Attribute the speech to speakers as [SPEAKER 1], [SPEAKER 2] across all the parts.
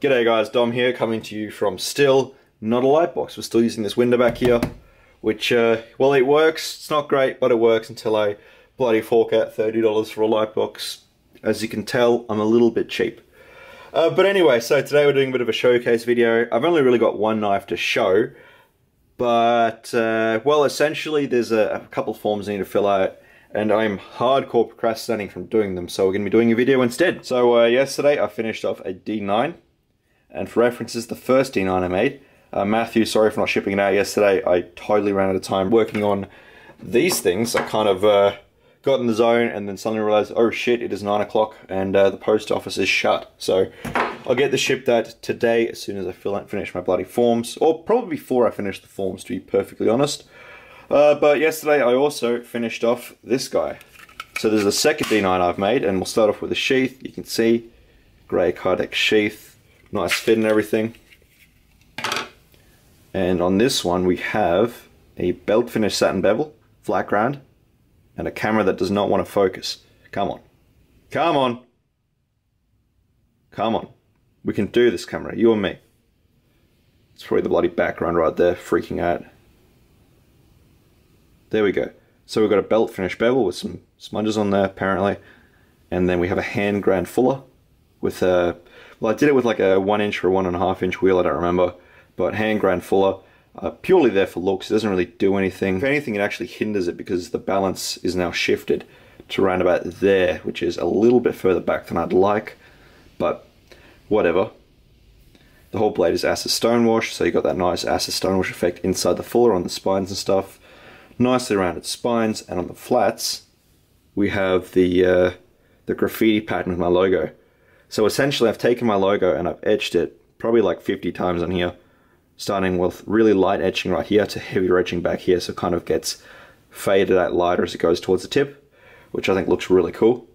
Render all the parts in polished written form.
[SPEAKER 1] G'day guys, Dom here, coming to you from still not a light box. We're still using this window back here, which, well, it works. It's not great, but it works until I bloody fork out $30 for a light box. As you can tell, I'm a little bit cheap. But anyway, so today we're doing a bit of a showcase video. I've only really got one knife to show, but, well, essentially there's a couple forms I need to fill out, and I'm hardcore procrastinating from doing them, so we're going to be doing a video instead. So yesterday I finished off a D9, and for reference, this is the first D9 I made. Matthew, sorry for not shipping it out yesterday. I totally ran out of time working on these things. I kind of got in the zone and then suddenly realized, oh shit, it is 9 o'clock and the post office is shut. So I'll get this shipped out today as soon as I finish my bloody forms, or probably before I finish the forms, to be perfectly honest. But yesterday I also finished off this guy. So there's the second D9 I've made, and we'll start off with the sheath. You can see, grey Kydex sheath, nice fit and everything. And on this one we have a belt finish satin bevel, flat ground, and a camera that does not want to focus. Come on. Come on. Come on. We can do this, camera, you and me. It's probably the bloody background right there, freaking out. There we go. So we've got a belt finish bevel with some smudges on there, apparently. And then we have a hand ground fuller with a, well, I did it with like a 1 inch or 1.5 inch wheel, I don't remember. But hand ground fuller, purely there for looks. It doesn't really do anything. If anything, it actually hinders it because the balance is now shifted to around about there, which is a little bit further back than I'd like, but whatever. The whole blade is acid stonewash, so you got that nice acid stonewash effect inside the fuller on the spines and stuff. Nicely rounded spines, and on the flats we have the graffiti pattern with my logo. So essentially I've taken my logo and I've etched it probably like 50 times on here, starting with really light etching right here to heavier etching back here, so it kind of gets faded out lighter as it goes towards the tip, which I think looks really cool.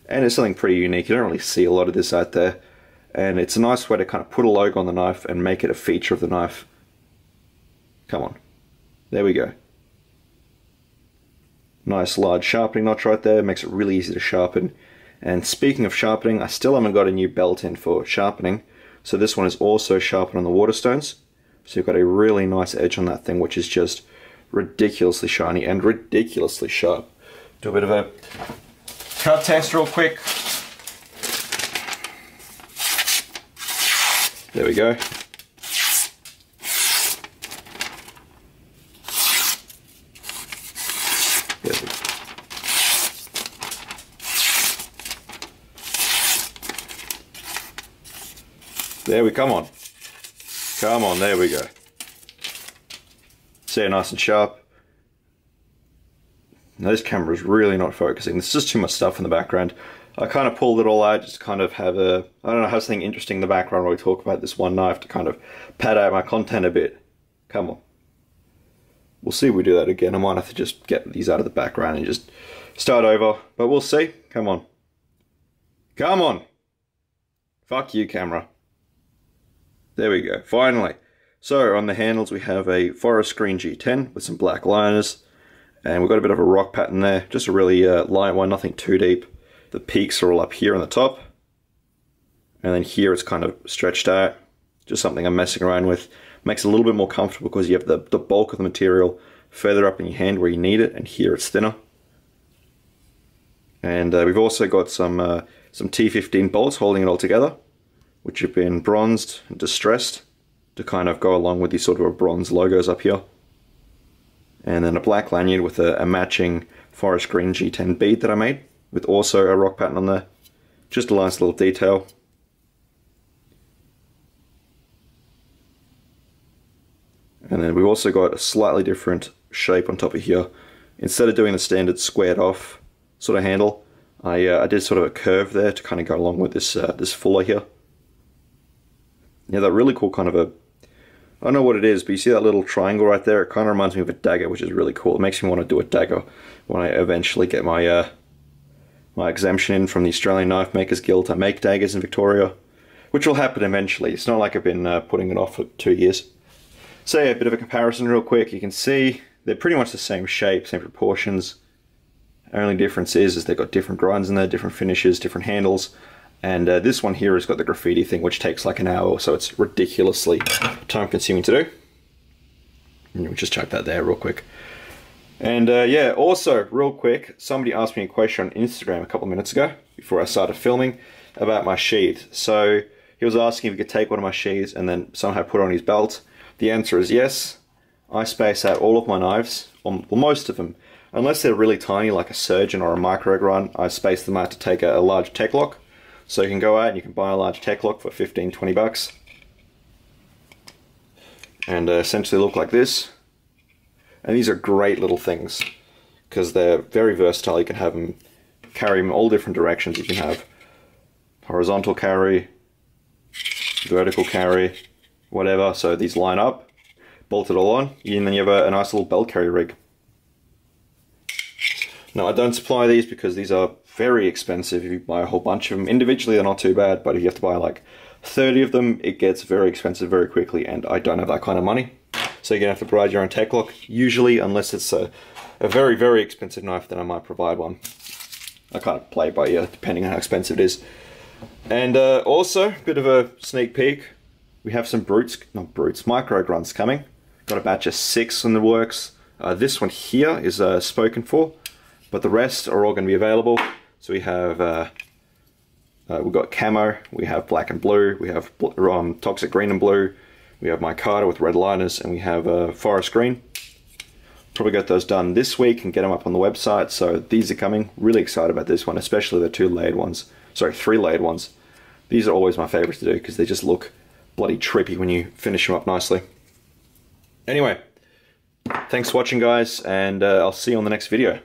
[SPEAKER 1] And it's something pretty unique. You don't really see a lot of this out there, and it's a nice way to kind of put a logo on the knife and make it a feature of the knife. Come on. There we go. Nice large sharpening notch right there, makes it really easy to sharpen. And speaking of sharpening, I still haven't got a new belt in for sharpening, so this one is also sharpened on the Waterstones. So you've got a really nice edge on that thing, which is just ridiculously shiny and ridiculously sharp. Do a bit of a cut test real quick. There we go. There we come on. Come on, there we go. See how nice and sharp. Now this camera is really not focusing. There's just too much stuff in the background. I kind of pulled it all out just to kind of have a, I don't know, have something interesting in the background while we talk about this one knife to kind of pad out my content a bit. Come on. We'll see if we do that again. I might have to just get these out of the background and just start over, but we'll see. Come on. Come on. Fuck you, camera. There we go, finally. So on the handles we have a Forest Green G10 with some black liners, and we've got a bit of a rock pattern there, just a really light one, nothing too deep. The peaks are all up here on the top, and then here it's kind of stretched out, just something I'm messing around with. Makes it a little bit more comfortable because you have the bulk of the material further up in your hand where you need it, and here it's thinner. And we've also got some T15 bolts holding it all together, which have been bronzed and distressed to kind of go along with these sort of a bronze logos up here. And then a black lanyard with a matching Forest Green G10 bead that I made, with also a rock pattern on there. Just a nice little detail. And then we've also got a slightly different shape on top of here. Instead of doing the standard squared off sort of handle, I did sort of a curve there to kind of go along with this this fuller here. Yeah, that really cool kind of a, I don't know what it is, but you see that little triangle right there? It kind of reminds me of a dagger, which is really cool. It makes me want to do a dagger when I eventually get my my exemption in from the Australian Knife Makers Guild to make daggers in Victoria, which will happen eventually. It's not like I've been putting it off for 2 years. So yeah, a bit of a comparison real quick. You can see they're pretty much the same shape, same proportions. Only difference is they've got different grinds in there, different finishes, different handles, And this one here has got the graffiti thing, which takes like an hour, so it's ridiculously time consuming to do. And we'll just chuck that there real quick. And yeah, also real quick, somebody asked me a question on Instagram a couple of minutes ago before I started filming about my sheath. So he was asking if he could take one of my sheaths and then somehow put it on his belt. The answer is yes. I space out all of my knives, well, most of them. Unless they're really tiny, like a Surgeon or a Micro Grunt, I space them out to take a large Tek-Lok. So you can go out and you can buy a large Tek-Lok for 15, 20 bucks. And essentially look like this. And these are great little things because they're very versatile. You can have them, carry them all different directions. You can have horizontal carry, vertical carry, whatever. So these line up, bolt it all on, and then you have a nice little belt carry rig. Now I don't supply these because these are very expensive. If you buy a whole bunch of them individually, they're not too bad, but if you have to buy like 30 of them, it gets very expensive very quickly, and I don't have that kind of money. So you're gonna have to provide your own Tek-Lok, usually, unless it's a very, very expensive knife, then I might provide one. I kind of play by ear, depending on how expensive it is. And also, a bit of a sneak peek, we have some Micro Grunts coming. Got a batch of 6 in the works. This one here is spoken for, but the rest are all going to be available. So we have, we've got camo, we have black and blue, we have toxic green and blue, we have micarta with red liners, and we have forest green. Probably get those done this week and get them up on the website. So these are coming. Really excited about this one, especially the 3 layered ones. These are always my favorites to do because they just look bloody trippy when you finish them up nicely. Anyway, thanks for watching, guys, and I'll see you on the next video.